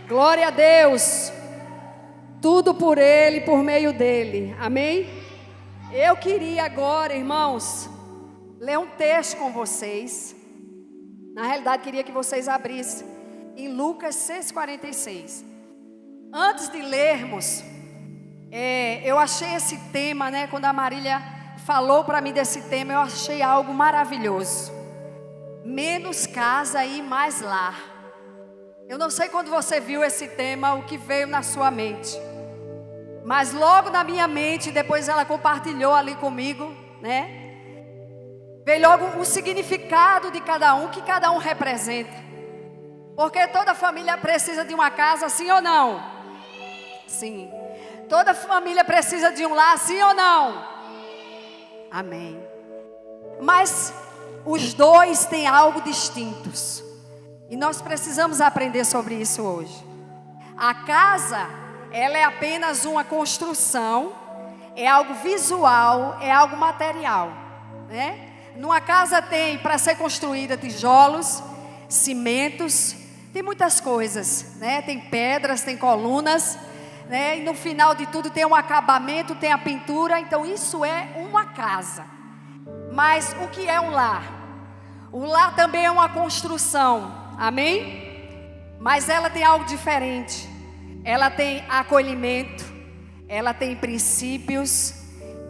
Glória a Deus. Tudo por Ele, por meio dEle. Amém? Eu queria agora, irmãos, ler um texto com vocês. Na realidade, queria que vocês abrissem em Lucas 6,46. Antes de lermos, eu achei esse tema, né? Quando a Marília falou para mim desse tema, eu achei algo maravilhoso. Menos casa e mais lar. Eu não sei quando você viu esse tema, o que veio na sua mente. Mas logo na minha mente, depois ela compartilhou ali comigo, né? Veio logo o significado de cada um, que cada um representa. Porque toda família precisa de uma casa, sim ou não? Sim. Toda família precisa de um lar, sim ou não? Amém. Mas os dois têm algo distintos. E nós precisamos aprender sobre isso hoje. A casa, ela é apenas uma construção, é algo visual, é algo material, né? Numa casa tem, para ser construída, tijolos, cimentos, tem muitas coisas, né? Tem pedras, tem colunas, né? E no final de tudo tem um acabamento, tem a pintura. Então isso é uma casa. Mas o que é um lar? O lar também é uma construção, amém? Mas ela tem algo diferente. Ela tem acolhimento, ela tem princípios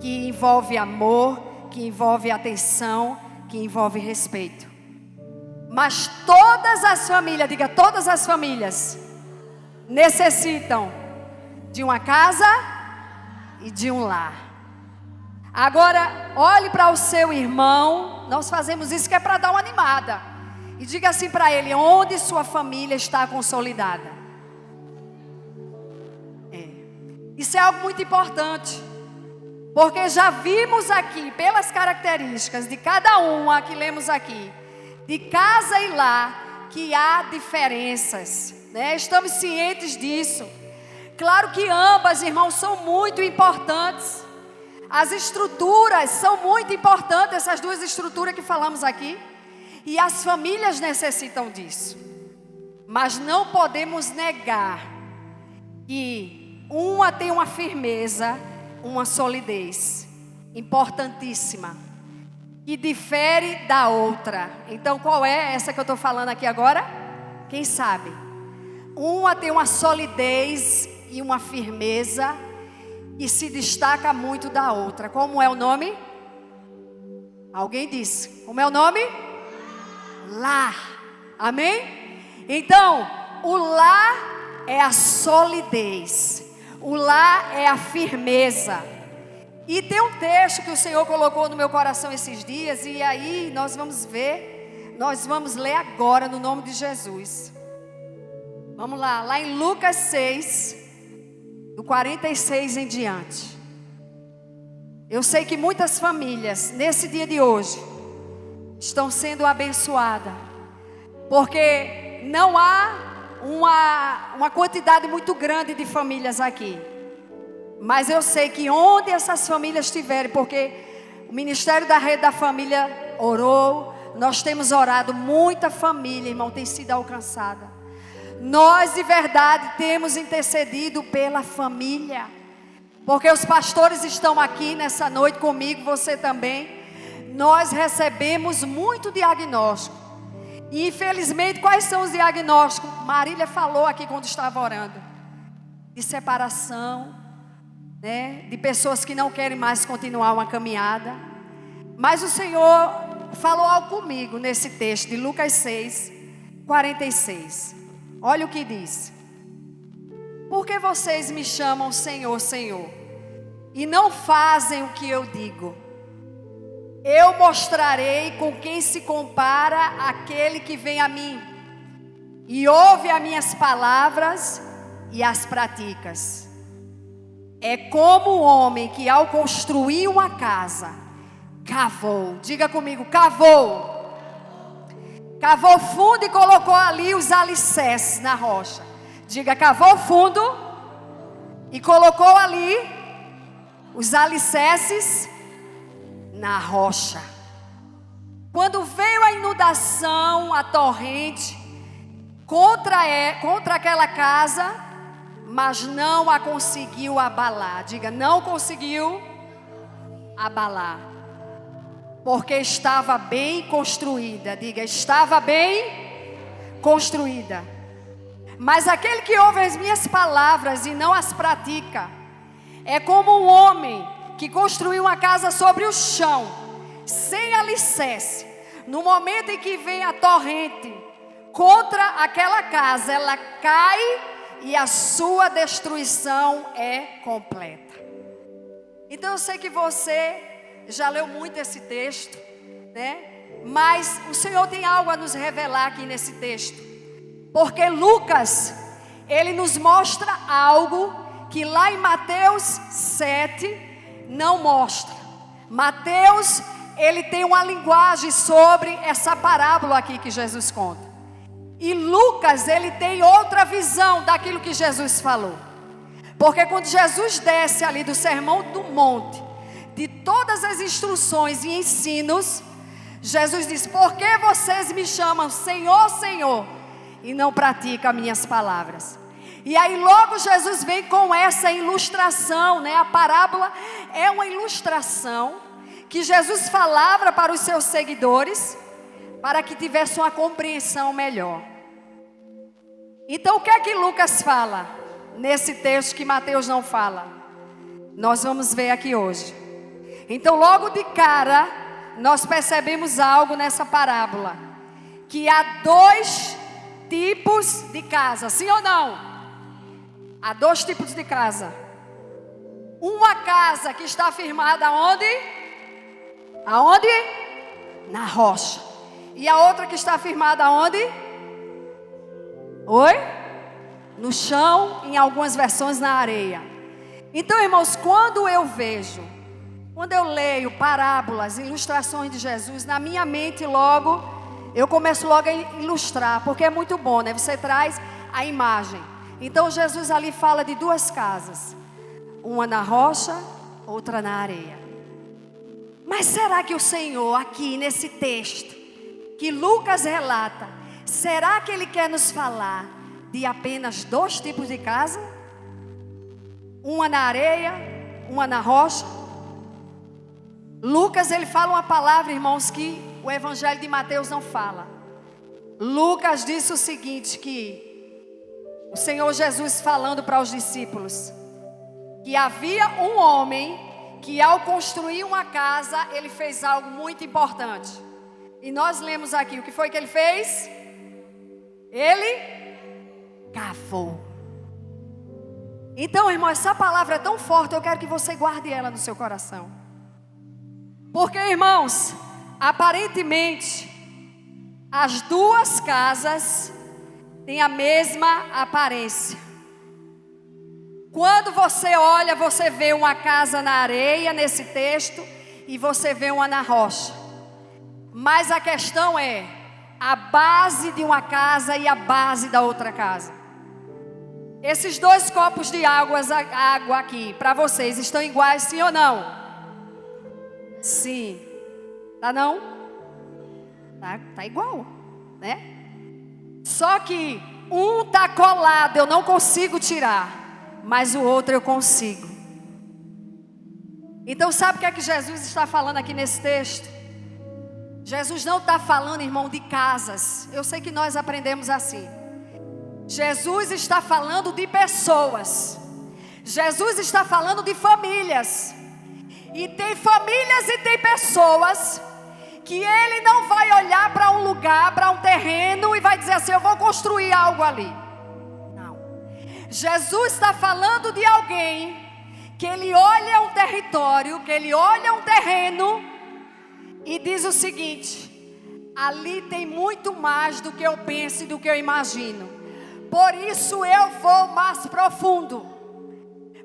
que envolve amor, que envolve atenção, que envolve respeito. Mas todas as famílias, diga, todas as famílias necessitam de uma casa e de um lar. Agora, olhe para o seu irmão. Nós fazemos isso que é para dar uma animada. E diga assim para ele: onde sua família está consolidada? Isso é algo muito importante. Porque já vimos aqui, pelas características de cada uma que lemos aqui, de casa e lar, que há diferenças, né? Estamos cientes disso. Claro que ambas, irmãos, são muito importantes. As estruturas são muito importantes, essas duas estruturas que falamos aqui. E as famílias necessitam disso. Mas não podemos negar que uma tem uma firmeza, uma solidez importantíssima, que difere da outra. Então qual é essa que eu estou falando aqui agora? Quem sabe? Uma tem uma solidez e uma firmeza e se destaca muito da outra. Como é o nome? Alguém disse. Como é o nome? Lar. Amém? Então, o lar é a solidez. O lar é a firmeza. E tem um texto que o Senhor colocou no meu coração esses dias. E aí nós vamos ver. Nós vamos ler agora no nome de Jesus. Vamos lá. Lá em Lucas 6, do 46 em diante. Eu sei que muitas famílias nesse dia de hoje estão sendo abençoadas, porque não há uma quantidade muito grande de famílias aqui. Mas eu sei que onde essas famílias estiverem, porque o Ministério da Rede da Família orou, nós temos orado, muita família, irmão, tem sido alcançada. Nós de verdade temos intercedido pela família, porque os pastores estão aqui nessa noite comigo, você também. Nós recebemos muito diagnóstico. E infelizmente, quais são os diagnósticos? Marília falou aqui quando estava orando. De separação, né? De pessoas que não querem mais continuar uma caminhada. Mas o Senhor falou algo comigo nesse texto de Lucas 6, 46. Olha o que diz. Por que vocês me chamam Senhor, Senhor, e não fazem o que eu digo? Eu mostrarei com quem se compara aquele que vem a mim e ouve as minhas palavras e as pratica. É como o homem que ao construir uma casa, cavou, diga comigo, cavou fundo e colocou ali os alicerces na rocha. Diga, cavou fundo e colocou ali os alicerces na rocha. Quando veio a inundação, a torrente, contra aquela casa, mas não a conseguiu abalar. Diga, não conseguiu abalar, porque estava bem construída. Diga, estava bem construída. Mas aquele que ouve as minhas palavras e não as pratica, é como um homem que construiu uma casa sobre o chão, sem alicerce. No momento em que vem a torrente contra aquela casa, ela cai e a sua destruição é completa. Então eu sei que você já leu muito esse texto, né? Mas o Senhor tem algo a nos revelar aqui nesse texto. Porque Lucas, ele nos mostra algo que lá em Mateus 7 não mostra. Mateus, ele tem uma linguagem sobre essa parábola aqui que Jesus conta. E Lucas, ele tem outra visão daquilo que Jesus falou. Porque quando Jesus desce ali do Sermão do Monte, de todas as instruções e ensinos, Jesus diz: por que vocês me chamam Senhor, Senhor, e não praticam as minhas palavras? E aí logo Jesus vem com essa ilustração, né? A parábola é uma ilustração que Jesus falava para os seus seguidores, para que tivesse uma compreensão melhor. Então o que é que Lucas fala nesse texto que Mateus não fala? Nós vamos ver aqui hoje. Então logo de cara, nós percebemos algo nessa parábola, que há dois tipos de casa, sim ou não? Há dois tipos de casa. Uma casa que está firmada onde? Aonde? Na rocha. E a outra que está firmada onde? Oi? No chão, em algumas versões na areia. Então, irmãos, quando eu leio parábolas, ilustrações de Jesus, na minha mente eu começo logo a ilustrar, porque é muito bom, né? Você traz a imagem. Então Jesus ali fala de duas casas, uma na rocha, outra na areia. Mas será que o Senhor aqui nesse texto que Lucas relata, será que Ele quer nos falar de apenas dois tipos de casa? Uma na areia, uma na rocha? Lucas, ele fala uma palavra, irmãos, que o Evangelho de Mateus não fala. Lucas disse o seguinte, que o Senhor Jesus falando para os discípulos, que havia um homem que ao construir uma casa, ele fez algo muito importante. E nós lemos aqui, o que foi que ele fez? Ele cavou. Então, irmão, essa palavra é tão forte, eu quero que você guarde ela no seu coração. Porque, irmãos, aparentemente, as duas casas têm a mesma aparência. Quando você olha, você vê uma casa na areia, nesse texto, e você vê uma na rocha. Mas a questão é a base de uma casa e a base da outra casa. Esses dois copos de água aqui, para vocês, estão iguais, sim ou não? Sim. Tá não? Tá igual, né? Só que um tá colado, eu não consigo tirar, mas o outro eu consigo. Então sabe o que é que Jesus está falando aqui nesse texto? Jesus não está falando, irmão, de casas. Eu sei que nós aprendemos assim. Jesus está falando de pessoas. Jesus está falando de famílias. E tem famílias e tem pessoas que Ele não vai olhar para um lugar, para um terreno e vai dizer assim: eu vou construir algo ali. Não. Jesus está falando de alguém que Ele olha um território, que Ele olha um terreno e diz o seguinte: ali tem muito mais do que eu penso e do que eu imagino. Por isso eu vou mais profundo.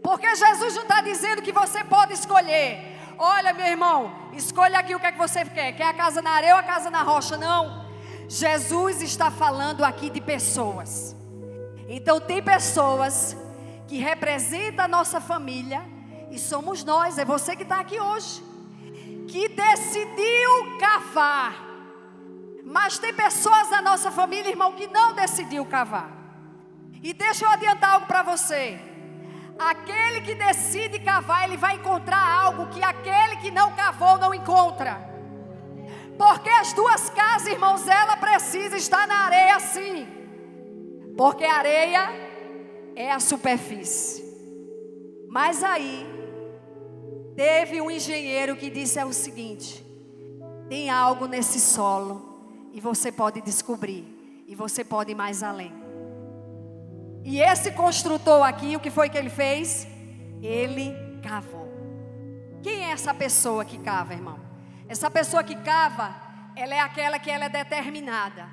Porque Jesus não está dizendo que você pode escolher. Olha, meu irmão, escolha aqui o que é que você quer. Quer a casa na areia ou a casa na rocha? Não. Jesus está falando aqui de pessoas. Então tem pessoas que representam a nossa família. E somos nós, é você que está aqui hoje, que decidiu cavar. Mas tem pessoas da nossa família, irmão, que não decidiu cavar. E deixa eu adiantar algo para você. Aquele que decide cavar, ele vai encontrar algo que aquele que não cavou não encontra. Porque as duas casas, irmãos, ela precisa estar na areia sim. Porque a areia é a superfície. Mas aí, teve um engenheiro que disse o seguinte: tem algo nesse solo e você pode descobrir. E você pode ir mais além. E esse construtor aqui, o que foi que ele fez? Ele cavou. Quem é essa pessoa que cava, irmão? Essa pessoa que cava, ela é aquela que ela é determinada.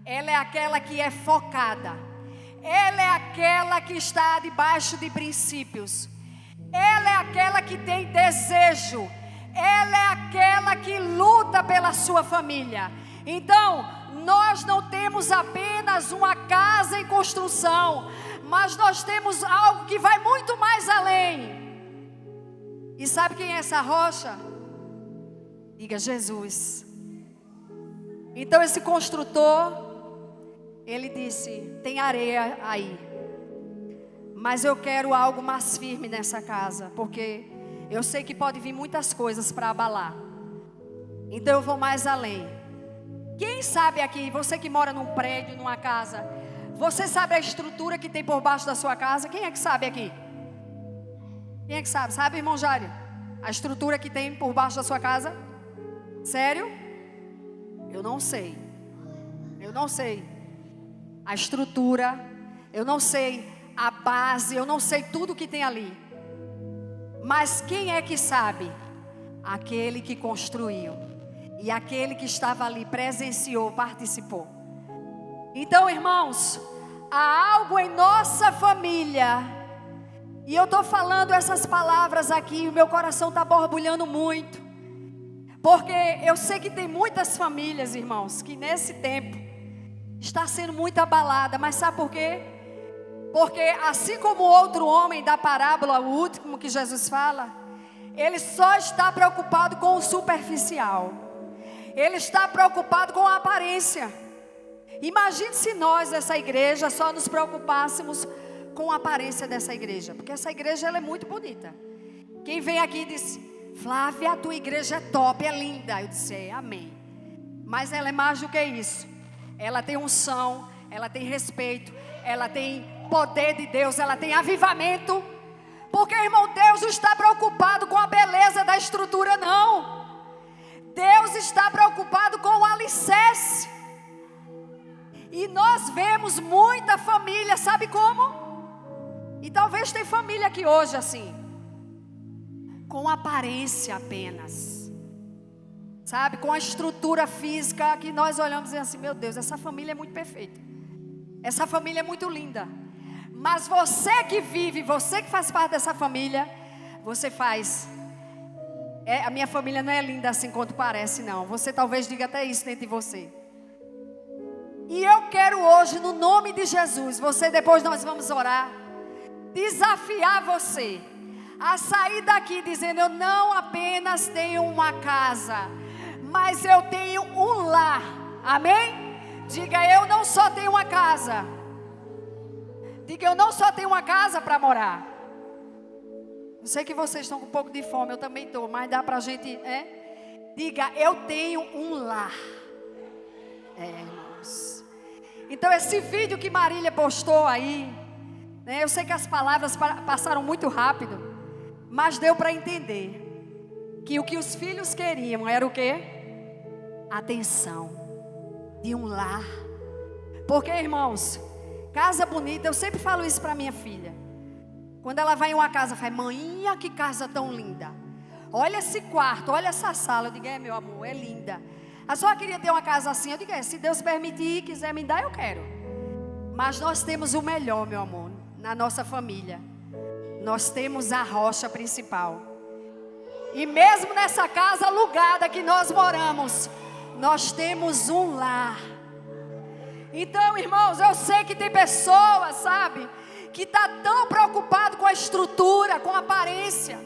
Ela é aquela que é focada. Ela é aquela que está debaixo de princípios. Ela é aquela que tem desejo. Ela é aquela que luta pela sua família. Então, nós não temos apenas uma casa em construção, mas nós temos algo que vai muito mais além. E sabe quem é essa rocha? Diga: Jesus. Então esse construtor, ele disse: tem areia aí, mas eu quero algo mais firme nessa casa, porque eu sei que pode vir muitas coisas para abalar. Então eu vou mais além. Quem sabe aqui, você que mora num prédio, numa casa, você sabe a estrutura que tem por baixo da sua casa? Quem é que sabe aqui? Quem é que sabe? Sabe, irmão Jário? A estrutura que tem por baixo da sua casa? Sério? Eu não sei. Eu não sei. A estrutura, eu não sei a base, eu não sei tudo que tem ali. Mas quem é que sabe? Aquele que construiu. E aquele que estava ali presenciou, participou. Então, irmãos, há algo em nossa família. E eu estou falando essas palavras aqui, o meu coração está borbulhando muito. Porque eu sei que tem muitas famílias, irmãos, que nesse tempo está sendo muito abalada. Mas sabe por quê? Porque assim como o outro homem da parábola, o último que Jesus fala, ele só está preocupado com o superficial. Ele está preocupado com a aparência. Imagine se nós dessa igreja só nos preocupássemos com a aparência dessa igreja. Porque essa igreja ela é muito bonita. Quem vem aqui diz: Flávia, a tua igreja é top, é linda. Eu disse: amém. Mas ela é mais do que isso. Ela tem unção, ela tem respeito, ela tem poder de Deus, ela tem avivamento. Porque, irmão, Deus não está preocupado com a beleza da estrutura, não. Deus está preocupado com o alicerce. E nós vemos muita família, sabe como? E talvez tem família aqui hoje assim, com aparência apenas, sabe, com a estrutura física que nós olhamos e assim: meu Deus, essa família é muito perfeita, essa família é muito linda. Mas você que vive, você que faz parte dessa família, você faz: a minha família não é linda assim quanto parece, não. Você talvez diga até isso dentro de você. E eu quero hoje, no nome de Jesus, você, depois nós vamos orar, desafiar você a sair daqui dizendo: eu não apenas tenho uma casa, mas eu tenho um lar. Amém? Diga: eu não só tenho uma casa. Diga: eu não só tenho uma casa para morar. Eu sei que vocês estão com um pouco de fome, eu também estou, mas dá para a gente, Diga: eu tenho um lar. Irmãos. Então esse vídeo que Marília postou aí, eu sei que as palavras passaram muito rápido, mas deu para entender que o que os filhos queriam era o quê? Atenção de um lar. Porque, irmãos, casa bonita, eu sempre falo isso para minha filha. Quando ela vai em uma casa, fala: mãinha, que casa tão linda. Olha esse quarto, olha essa sala. Eu digo: meu amor, é linda. Eu só queria ter uma casa assim. Eu digo: se Deus permitir e quiser me dar, eu quero. Mas nós temos o melhor, meu amor, na nossa família. Nós temos a rocha principal. E mesmo nessa casa alugada que nós moramos, nós temos um lar. Então, irmãos, eu sei que tem pessoas, sabe, que está tão preocupado com a estrutura, com a aparência,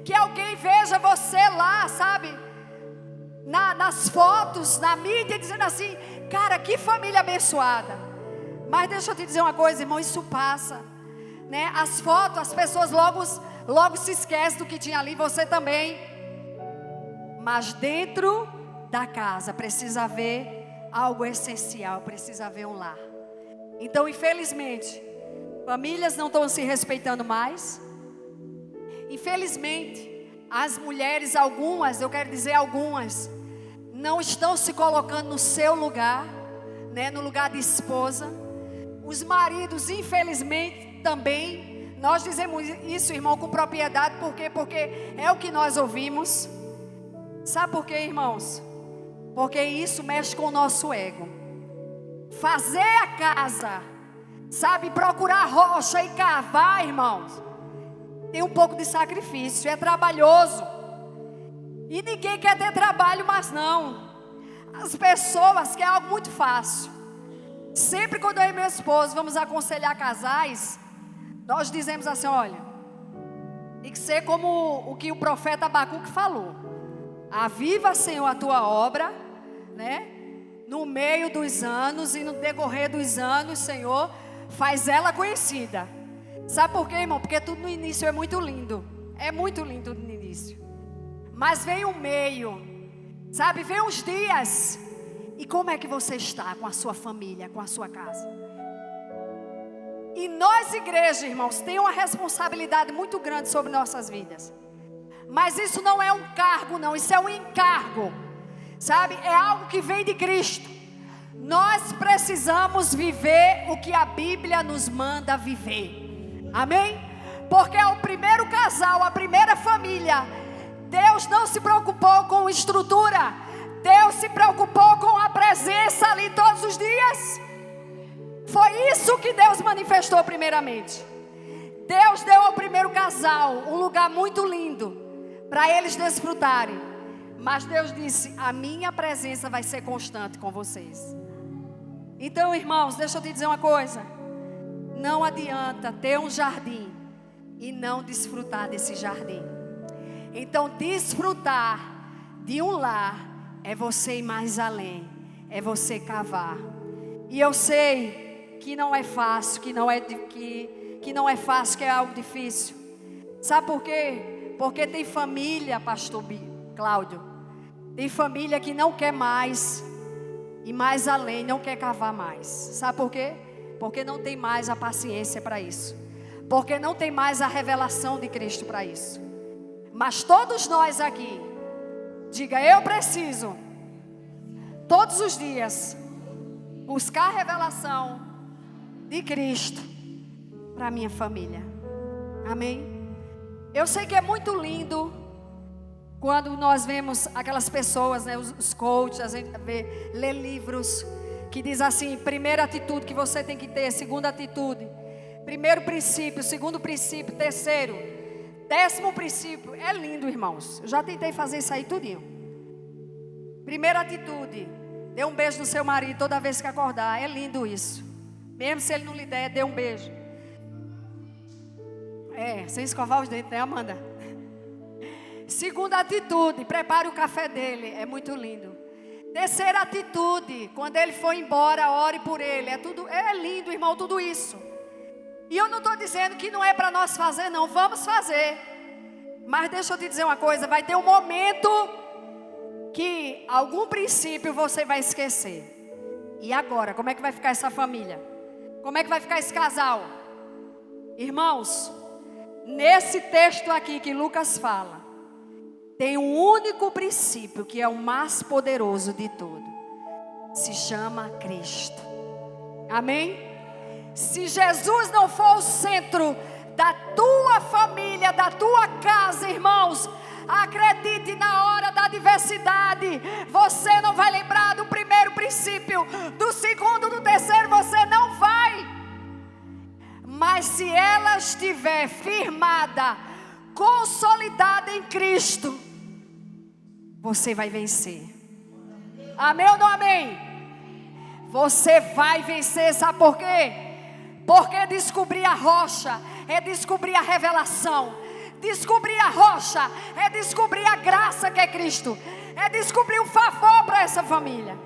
que alguém veja você lá, sabe, nas fotos, na mídia, dizendo assim: cara, que família abençoada. Mas deixa eu te dizer uma coisa, irmão, isso passa, né? As fotos, as pessoas logo se esquecem do que tinha ali, você também. Mas dentro da casa precisa haver algo essencial, precisa haver um lar. Então, infelizmente, famílias não estão se respeitando mais. Infelizmente, as mulheres, algumas, eu quero dizer algumas, não estão se colocando no seu lugar, né, no lugar de esposa. Os maridos, infelizmente, também. Nós dizemos isso, irmão, com propriedade. Por quê? Porque é o que nós ouvimos. Sabe por quê, irmãos? Porque isso mexe com o nosso ego. Fazer a casa, sabe, procurar rocha e cavar, irmãos, tem um pouco de sacrifício, é trabalhoso. E ninguém quer ter trabalho, mas não. As pessoas querem algo muito fácil. Sempre quando eu e meu esposo vamos aconselhar casais, nós dizemos assim: olha, tem que ser como o que o profeta Abacuque falou: aviva, Senhor, a tua obra, né? No meio dos anos e no decorrer dos anos, Senhor, faz ela conhecida. Sabe por quê, irmão? Porque tudo no início é muito lindo. É muito lindo no início. Mas vem o meio, sabe? Vem uns dias. E como é que você está com a sua família, com a sua casa? E nós, igreja, irmãos, tem uma responsabilidade muito grande sobre nossas vidas. Mas isso não é um cargo, não. Isso é um encargo. Sabe? É algo que vem de Cristo. Nós precisamos viver o que a Bíblia nos manda viver. Amém? Porque é o primeiro casal, a primeira família. Deus não se preocupou com estrutura. Deus se preocupou com a presença ali todos os dias. Foi isso que Deus manifestou primeiramente. Deus deu ao primeiro casal um lugar muito lindo para eles desfrutarem. Mas Deus disse: a minha presença vai ser constante com vocês. Então, irmãos, deixa eu te dizer uma coisa. Não adianta ter um jardim e não desfrutar desse jardim. Então, desfrutar de um lar é você ir mais além, é você cavar. E eu sei que não é fácil, que não é fácil, que é algo difícil. Sabe por quê? Porque tem família, pastor Cláudio, tem família que não quer mais ir mais além, não quer cavar mais. Sabe por quê? Porque não tem mais a paciência para isso. Porque não tem mais a revelação de Cristo para isso. Mas todos nós aqui, diga: eu preciso todos os dias buscar a revelação de Cristo para a minha família. Amém? Eu sei que é muito lindo quando nós vemos aquelas pessoas, né, os coaches, a gente lê livros que diz assim: primeira atitude que você tem que ter, segunda atitude, primeiro princípio, segundo princípio, terceiro, 10º princípio. É lindo, irmãos. Eu já tentei fazer isso aí tudinho. Primeira atitude: dê um beijo no seu marido toda vez que acordar. É lindo isso. Mesmo se ele não lhe der, dê um beijo. Sem escovar os dentes, né, Amanda? Segunda atitude: prepare o café dele. É muito lindo. Terceira atitude: quando ele for embora, ore por ele. É lindo, irmão, tudo isso. E eu não estou dizendo que não é para nós fazer, não. Vamos fazer. Mas deixa eu te dizer uma coisa: vai ter um momento que algum princípio você vai esquecer. E agora, como é que vai ficar essa família? Como é que vai ficar esse casal? Irmãos, nesse texto aqui que Lucas fala, tem um único princípio que é o mais poderoso de tudo. Se chama Cristo. Amém? Se Jesus não for o centro da tua família, da tua casa, irmãos, acredite, na hora da adversidade, você não vai lembrar do primeiro princípio, do segundo, do terceiro, você não vai. Mas se ela estiver firmada, consolidada em Cristo, você vai vencer. Amém ou não amém? Você vai vencer, sabe por quê? Porque descobrir a rocha é descobrir a revelação. Descobrir a rocha é descobrir a graça que é Cristo. é descobrir um favor para essa família.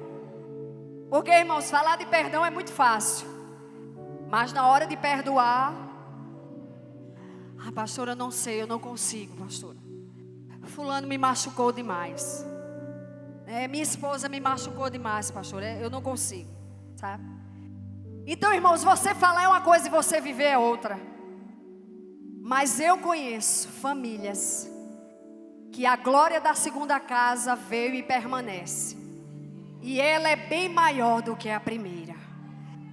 Porque, irmãos, falar de perdão é muito fácil, mas na hora de perdoar, pastora, eu não sei, eu não consigo, pastora. Fulano me machucou demais. Minha esposa me machucou demais, pastora. Eu não consigo, sabe? Então, irmãos, você falar é uma coisa e você viver é outra. Mas eu conheço famílias que a glória da segunda casa veio e permanece. E ela é bem maior do que a primeira.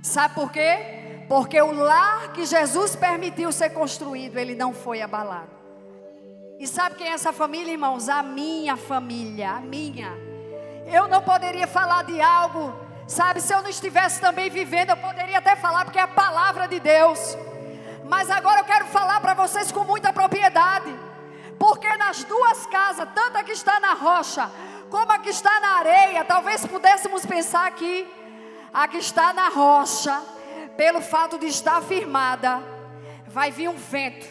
Sabe por quê? Porque o lar que Jesus permitiu ser construído, ele não foi abalado. E sabe quem é essa família, irmãos? A minha família, a minha. Eu não poderia falar de algo, sabe, se eu não estivesse também vivendo, eu poderia até falar, porque é a palavra de Deus. Mas agora eu quero falar para vocês com muita propriedade. Porque nas duas casas, tanto a que está na rocha, como a que está na areia, talvez pudéssemos pensar aqui, a que está na rocha, pelo fato de estar firmada, vai vir um vento,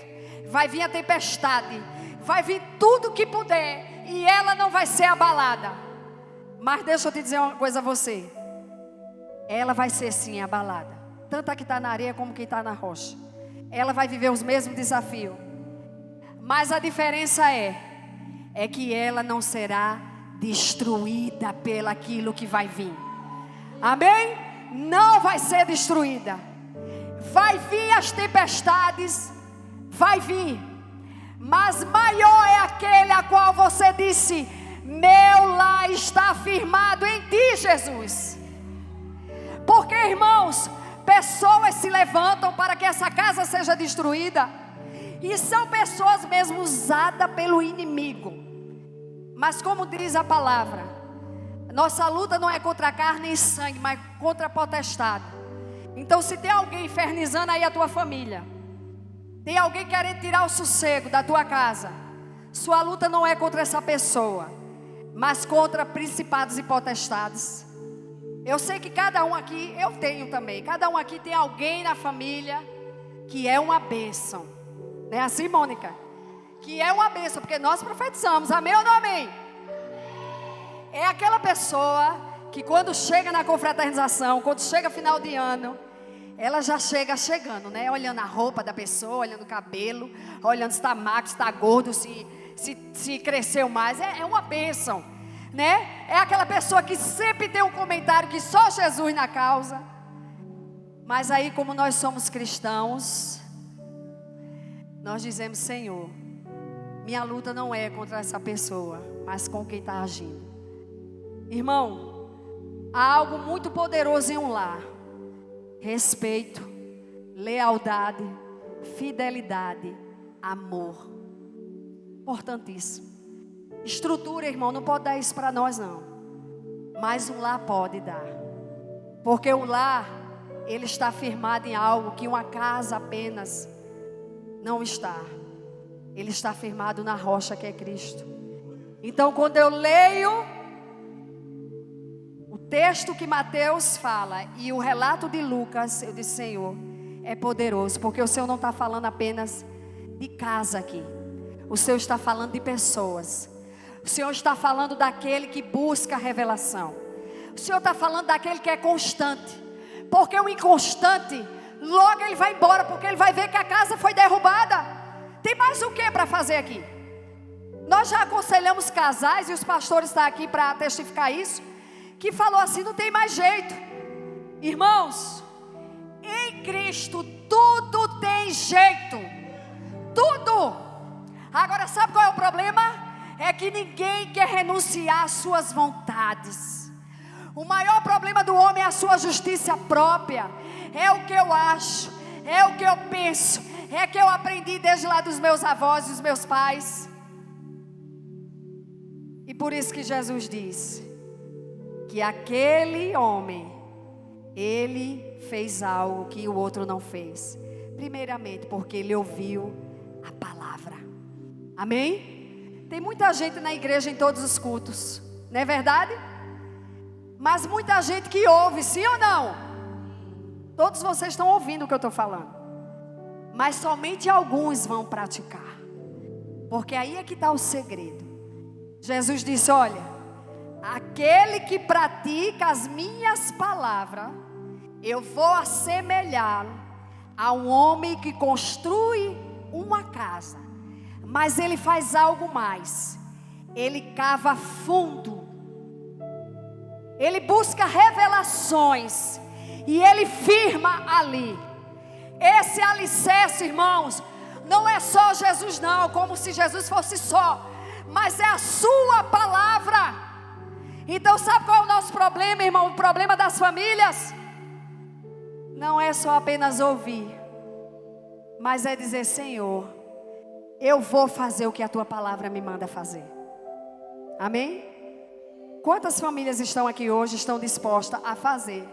vai vir a tempestade, vai vir tudo que puder, e ela não vai ser abalada. Mas deixa eu te dizer uma coisa a você, ela vai ser sim abalada, tanto a que está na areia como quem está na rocha. Ela vai viver os mesmos desafios, mas a diferença é que ela não será destruída pelo aquilo que vai vir. Amém? Não vai ser destruída. Vai vir as tempestades, vai vir, mas maior é aquele a qual você disse: meu lar está firmado em ti, Jesus. Porque, irmãos, pessoas se levantam para que essa casa seja destruída, e são pessoas mesmo usadas pelo inimigo. Mas como diz a palavra, nossa luta não é contra a carne e sangue, mas contra a potestade. Então, se tem alguém infernizando aí a tua família, tem alguém querendo tirar o sossego da tua casa, sua luta não é contra essa pessoa, mas contra principados e potestades. Eu sei que cada um aqui, eu tenho também, cada um aqui tem alguém na família que é uma bênção. Não é assim, Mônica? Que é uma bênção, porque nós profetizamos, amém ou não amém? É aquela pessoa que quando chega na confraternização, quando chega final de ano, ela já chega chegando, né? Olhando a roupa da pessoa, olhando o cabelo, olhando se está magro, se está gordo, se cresceu mais. É uma bênção, né? É aquela pessoa que sempre tem um comentário que só Jesus na causa. Mas aí, como nós somos cristãos, nós dizemos: Senhor, minha luta não é contra essa pessoa, mas com quem está agindo. Irmão, há algo muito poderoso em um lar: respeito, lealdade, fidelidade, amor. Importantíssimo. Estrutura, irmão, não pode dar isso para nós não, mas um lar pode dar. Porque o lar, ele está firmado em algo que uma casa apenas não está. Ele está firmado na rocha que é Cristo. Então, quando eu leio o texto que Mateus fala e o relato de Lucas, eu disse: Senhor, é poderoso, porque o Senhor não está falando apenas de casa aqui. O Senhor está falando de pessoas. O Senhor está falando daquele que busca a revelação. O Senhor está falando daquele que é constante. Porque o inconstante, logo ele vai embora, porque ele vai ver que a casa foi derrubada. Tem mais o que para fazer aqui? Nós já aconselhamos casais, e os pastores estão aqui para testificar isso, que falou assim: não tem mais jeito. Irmãos, em Cristo tudo tem jeito. Tudo. Agora, sabe qual é o problema? É que ninguém quer renunciar às suas vontades. O maior problema do homem é a sua justiça própria. É o que eu acho, é o que eu penso, é o que eu aprendi desde lá dos meus avós e dos meus pais. E por isso que Jesus diz que aquele homem, ele fez algo que o outro não fez. Primeiramente, porque ele ouviu a palavra. Amém? Tem muita gente na igreja em todos os cultos, não é verdade? Mas muita gente que ouve, sim ou não? Todos vocês estão ouvindo o que eu estou falando. Mas somente alguns vão praticar. Porque aí é que está o segredo. Jesus disse: olha, aquele que pratica as minhas palavras, eu vou assemelhá-lo a um homem que construi uma casa. Mas ele faz algo mais. Ele cava fundo. Ele busca revelações. E ele firma ali. Esse alicerce, irmãos, não é só Jesus não, como se Jesus fosse só, mas é a sua palavra. Então sabe qual é o nosso problema, irmão? O problema das famílias não é só apenas ouvir, mas é dizer: Senhor, eu vou fazer o que a tua palavra me manda fazer. Amém? Quantas famílias estão aqui hoje, estão dispostas a fazer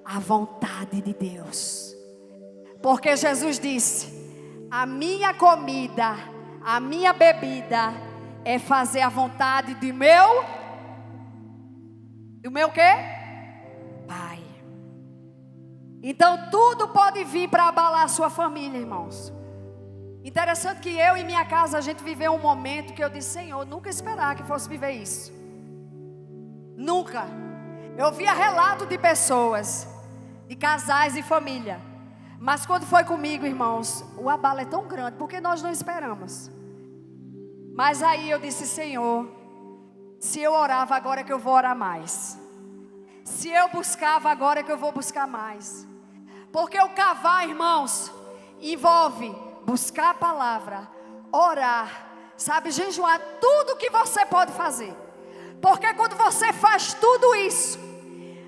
a vontade de Deus? Porque Jesus disse: a minha comida, a minha bebida é fazer a vontade do meu quê? Pai. Então tudo pode vir para abalar a sua família, irmãos. Interessante que eu e minha casa, a gente viveu um momento que eu disse: Senhor, nunca esperava que fosse viver isso. Nunca. Eu via relato de pessoas, de casais e família. Mas quando foi comigo, irmãos, o abalo é tão grande, porque nós não esperamos. Mas aí eu disse: Senhor, se eu orava, agora é que eu vou orar mais. Se eu buscava, agora é que eu vou buscar mais. Porque o cavar, irmãos, envolve buscar a palavra, orar, sabe, jejuar, tudo que você pode fazer. Porque quando você faz tudo isso,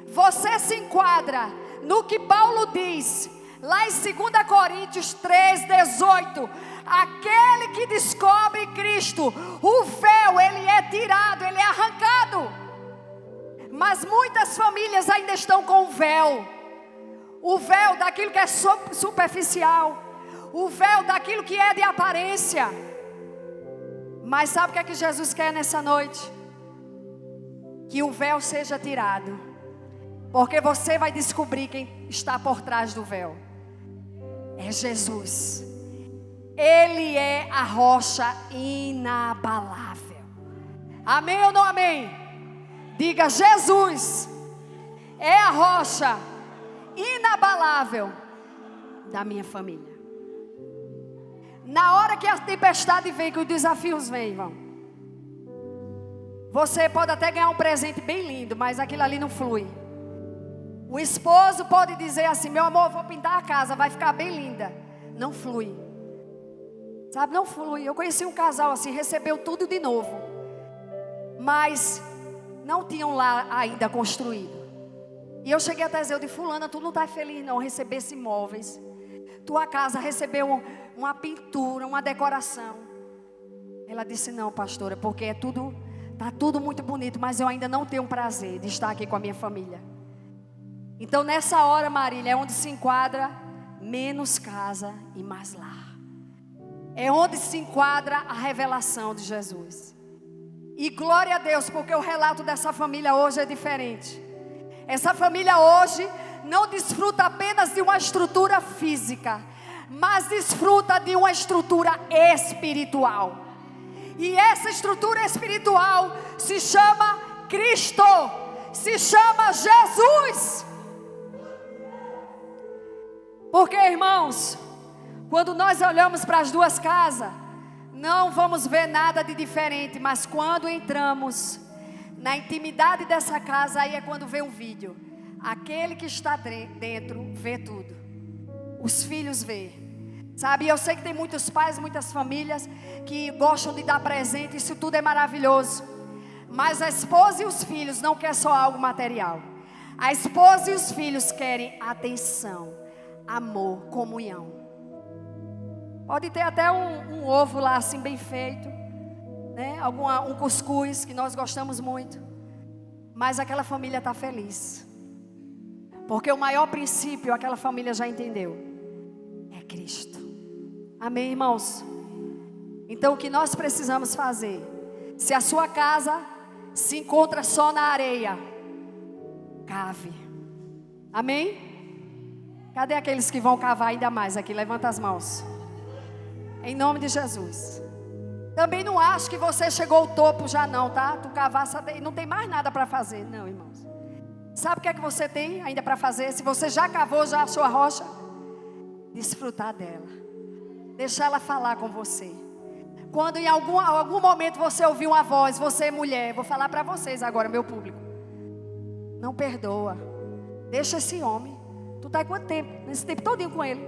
você se enquadra no que Paulo diz lá em 2 Coríntios 3:18. Aquele que descobre Cristo, o véu, ele é tirado, ele é arrancado. Mas muitas famílias ainda estão com o véu daquilo que é superficial, o véu daquilo que é de aparência. Mas sabe o que é que Jesus quer nessa noite? Que o véu seja tirado, porque você vai descobrir quem está por trás do véu. É Jesus. Ele é a rocha inabalável. Amém ou não amém? Diga: Jesus é a rocha inabalável da minha família. Na hora que a tempestade vem, que os desafios vêm, irmão, você pode até ganhar um presente bem lindo, mas aquilo ali não flui. O esposo pode dizer assim: meu amor, vou pintar a casa, vai ficar bem linda. Não flui. Sabe, não flui. Eu conheci um casal assim, recebeu tudo de novo, mas não tinham lá ainda construído. E eu cheguei até dizer: eu de fulana, tu não está feliz não, recebesse imóveis. Tua casa recebeu uma pintura, uma decoração. Ela disse: não, pastora, porque está tudo muito bonito, mas eu ainda não tenho prazer de estar aqui com a minha família. Então nessa hora, Marília, é onde se enquadra menos casa e mais lar. É onde se enquadra a revelação de Jesus. E glória a Deus, porque o relato dessa família hoje é diferente. Essa família hoje não desfruta apenas de uma estrutura física, mas desfruta de uma estrutura espiritual. E essa estrutura espiritual se chama Cristo, se chama Jesus. Porque, irmãos, quando nós olhamos para as duas casas, não vamos ver nada de diferente. Mas quando entramos na intimidade dessa casa, aí é quando vê um vídeo. Aquele que está dentro vê tudo. Os filhos vê. Sabe, eu sei que tem muitos pais, muitas famílias que gostam de dar presente, isso tudo é maravilhoso. Mas a esposa e os filhos não querem só algo material. A esposa e os filhos querem atenção, amor, comunhão. Pode ter até um ovo lá assim bem feito, né? Um cuscuz que nós gostamos muito. Mas aquela família está feliz. Porque o maior princípio aquela família já entendeu. É Cristo. Amém, irmãos? Então o que nós precisamos fazer? Se a sua casa se encontra só na areia, cave. Amém? Cadê aqueles que vão cavar ainda mais aqui? Levanta as mãos. Em nome de Jesus. Também não acho que você chegou ao topo já não, tá? Tu cavaça e não tem mais nada para fazer. Não, irmãos. Sabe o que é que você tem ainda para fazer? Se você já cavou, já achou a rocha, desfrutar dela. Deixar ela falar com você. Quando em algum momento você ouvir uma voz, você é mulher, vou falar para vocês agora, meu público. Não perdoa. Deixa esse homem. Tu tá há quanto tempo? Nesse tempo todinho com ele.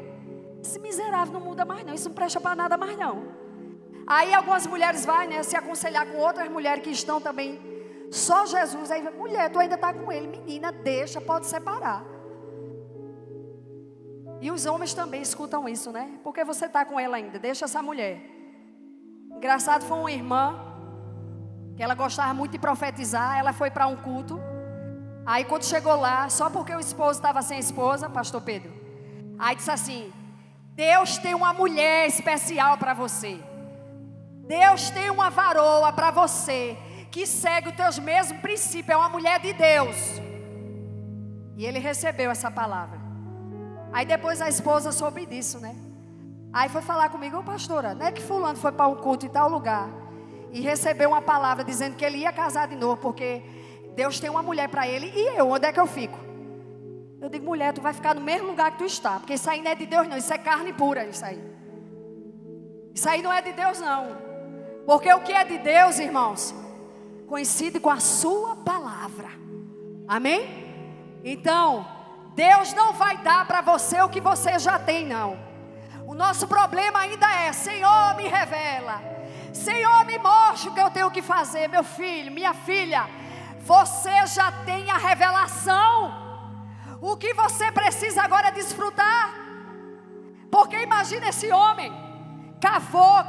Esse miserável não muda mais não. Isso não presta para nada mais não. Aí algumas mulheres vão, né, se aconselhar com outras mulheres que estão também. Só Jesus. Aí mulher, tu ainda está com ele. Menina, deixa, pode separar. E os homens também escutam isso, né? Porque você está com ela ainda, deixa essa mulher. Engraçado, foi uma irmã que ela gostava muito de profetizar. Ela foi para um culto. Aí quando chegou lá, só porque o esposo estava sem esposa, pastor Pedro, aí disse assim: Deus tem uma mulher especial para você. Deus tem uma varoa para você, que segue os teus mesmos princípios, é uma mulher de Deus. E ele recebeu essa palavra. Aí depois a esposa soube disso, né? Aí foi falar comigo: ô pastora, não é que fulano foi para um culto em tal lugar e recebeu uma palavra dizendo que ele ia casar de novo, porque Deus tem uma mulher para ele, e eu, onde é que eu fico? Eu digo: mulher, tu vai ficar no mesmo lugar que tu está, porque isso aí não é de Deus não, isso é carne pura, isso aí. Isso aí não é de Deus não. Porque o que é de Deus, irmãos, coincide com a sua palavra. Amém? Então, Deus não vai dar para você o que você já tem, não. O nosso problema ainda é: Senhor, me revela. Senhor, me mostra o que eu tenho que fazer. Meu filho, minha filha, você já tem a revelação. O que você precisa agora é desfrutar. Porque imagina esse homem. Cavou,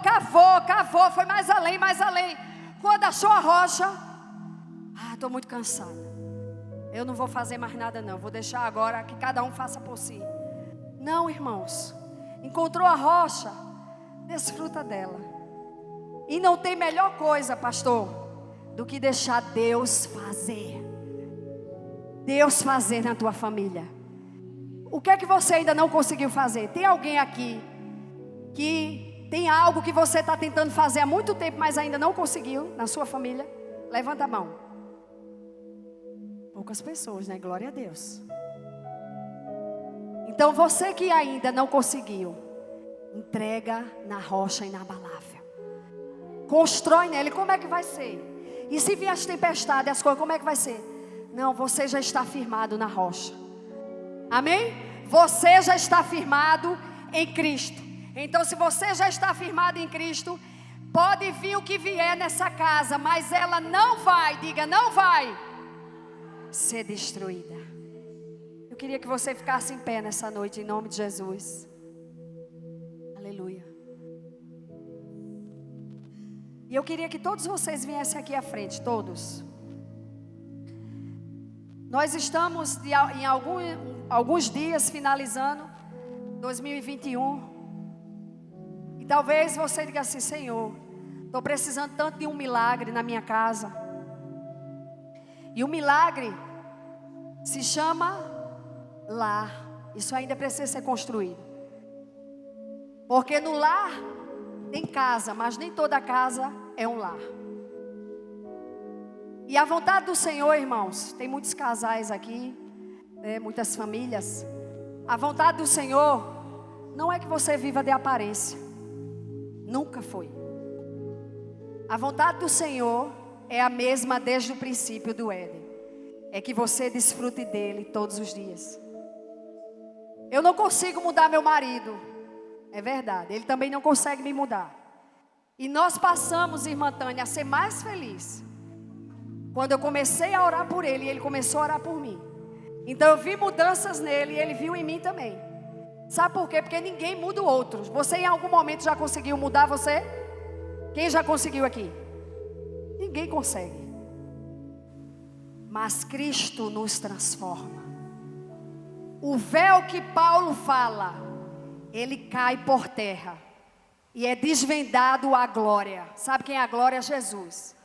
foi mais além. Quando achou a rocha, estou muito cansada. Eu não vou fazer mais nada não, vou deixar agora que cada um faça por si. Não, irmãos, encontrou a rocha, desfruta dela. E não tem melhor coisa, pastor, do que deixar Deus fazer. Deus fazer na tua família. O que é que você ainda não conseguiu fazer? Tem alguém aqui que tem algo que você está tentando fazer há muito tempo, mas ainda não conseguiu na sua família? Levanta a mão. Poucas pessoas, né? Glória a Deus. Então você que ainda não conseguiu, entrega na rocha inabalável. Constrói nele. Como é que vai ser? E se vier as tempestades, as coisas, como é que vai ser? Não, você já está firmado na rocha. Amém? Você já está firmado em Cristo. Então, se você já está firmado em Cristo, pode vir o que vier nessa casa, mas ela não vai, diga, não vai ser destruída. Eu queria que você ficasse em pé nessa noite, em nome de Jesus. Aleluia. E eu queria que todos vocês viessem aqui à frente, todos. Nós estamos em alguns dias finalizando 2021. E talvez você diga assim: Senhor, estou precisando tanto de um milagre na minha casa. E o milagre se chama lar. Isso ainda precisa ser construído. Porque no lar tem casa, mas nem toda casa é um lar. E a vontade do Senhor, irmãos, tem muitos casais aqui, né, muitas famílias. A vontade do Senhor não é que você viva de aparência. Nunca foi. A vontade do Senhor é a mesma desde o princípio do Éden. É que você desfrute dele todos os dias. Eu não consigo mudar meu marido. É verdade, ele também não consegue me mudar. E nós passamos, irmã Tânia, a ser mais feliz quando eu comecei a orar por ele e ele começou a orar por mim. Então eu vi mudanças nele e ele viu em mim também. Sabe por quê? Porque ninguém muda o outro. Você em algum momento já conseguiu mudar você? Quem já conseguiu aqui? Ninguém consegue. Mas Cristo nos transforma. O véu que Paulo fala, ele cai por terra. E é desvendado a glória. Sabe quem é a glória? Jesus.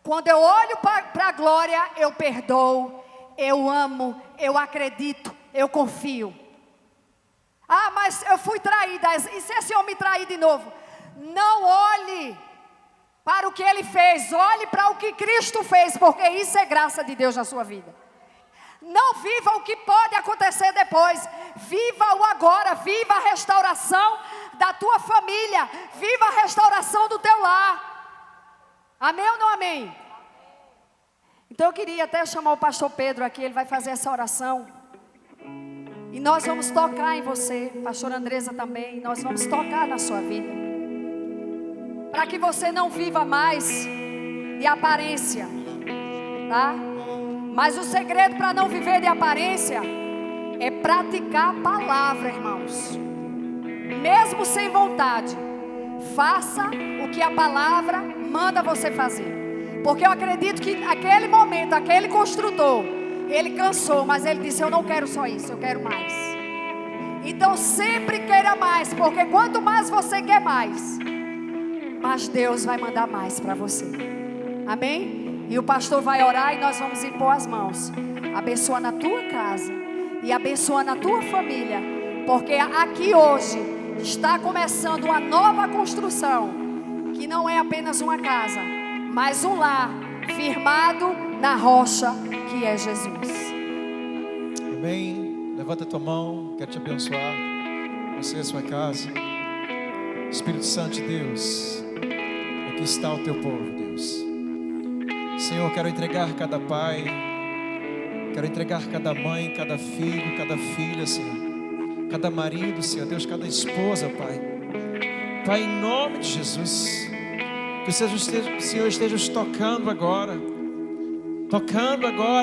Quando eu olho para a glória, eu perdoo, eu amo, eu acredito, eu confio. Mas eu fui traída. E se esse homem me trair de novo? Não olhe para o que Ele fez. Olhe para o que Cristo fez, porque isso é graça de Deus na sua vida. Não viva o que pode acontecer depois. Viva o agora. Viva a restauração da tua família. Viva a restauração do teu lar. Amém ou não amém? Então eu queria até chamar o pastor Pedro aqui. Ele vai fazer essa oração. E nós vamos tocar em você, pastor Andresa também. Nós vamos tocar na sua vida, para que você não viva mais de aparência, tá? Mas o segredo para não viver de aparência é praticar a palavra, irmãos. Mesmo sem vontade, faça o que a palavra manda você fazer. Porque eu acredito que naquele momento, aquele construtor, ele cansou, mas ele disse: eu não quero só isso, eu quero mais. Então sempre queira mais, porque quanto mais você quer mais, Deus vai mandar mais para você. Amém? E o pastor vai orar e nós vamos impor as mãos, abençoando a tua casa e abençoando a tua família, porque aqui hoje está começando uma nova construção, que não é apenas uma casa, mas um lar firmado na rocha que é Jesus. Amém. Levanta a tua mão, quero te abençoar, você e a sua casa. Espírito Santo de Deus, aqui está o teu povo, Deus. Senhor, quero entregar cada pai, quero entregar cada mãe, cada filho, cada filha, Senhor, cada marido, Senhor Deus, cada esposa, Pai. Pai, em nome de Jesus, que o Senhor esteja os tocando agora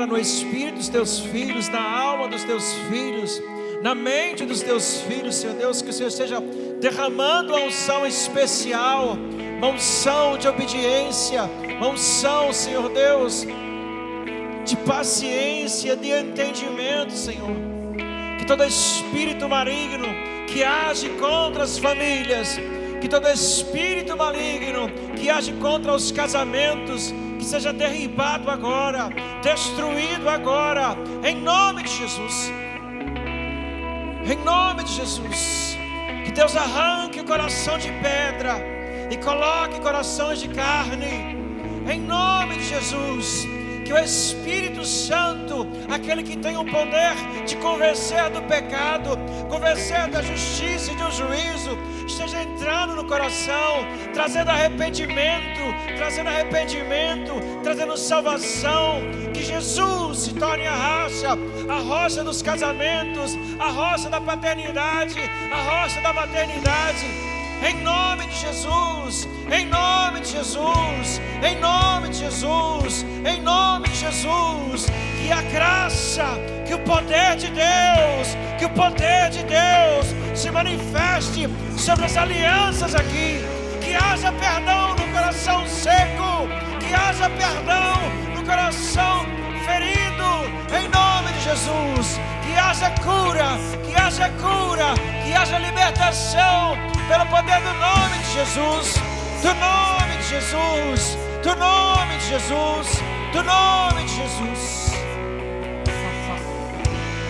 no espírito dos teus filhos, na alma dos teus filhos, na mente dos teus filhos, Senhor Deus, que o Senhor esteja derramando a unção especial, uma unção de obediência, uma unção, Senhor Deus, de paciência, de entendimento, Senhor. Que todo espírito maligno que age contra as famílias, que todo espírito maligno que age contra os casamentos, que seja derribado agora, destruído agora, em nome de Jesus. Em nome de Jesus. Que Deus arranque o coração de pedra e coloque corações de carne, em nome de Jesus. Que o Espírito Santo, aquele que tem o poder de convencer do pecado, convencer da justiça e do juízo, esteja entrando no coração, trazendo arrependimento, trazendo salvação. Que Jesus se torne a rocha dos casamentos, a rocha da paternidade, a rocha da maternidade. Em nome de Jesus, em nome de Jesus, em nome de Jesus, em nome de Jesus. Que a graça, que o poder de Deus se manifeste sobre as alianças aqui. Que haja perdão no coração seco, que haja perdão no coração ferido, em nome de Jesus. Que haja cura, que haja libertação pelo poder do nome de Jesus, do nome de Jesus, do nome de Jesus, do nome de Jesus.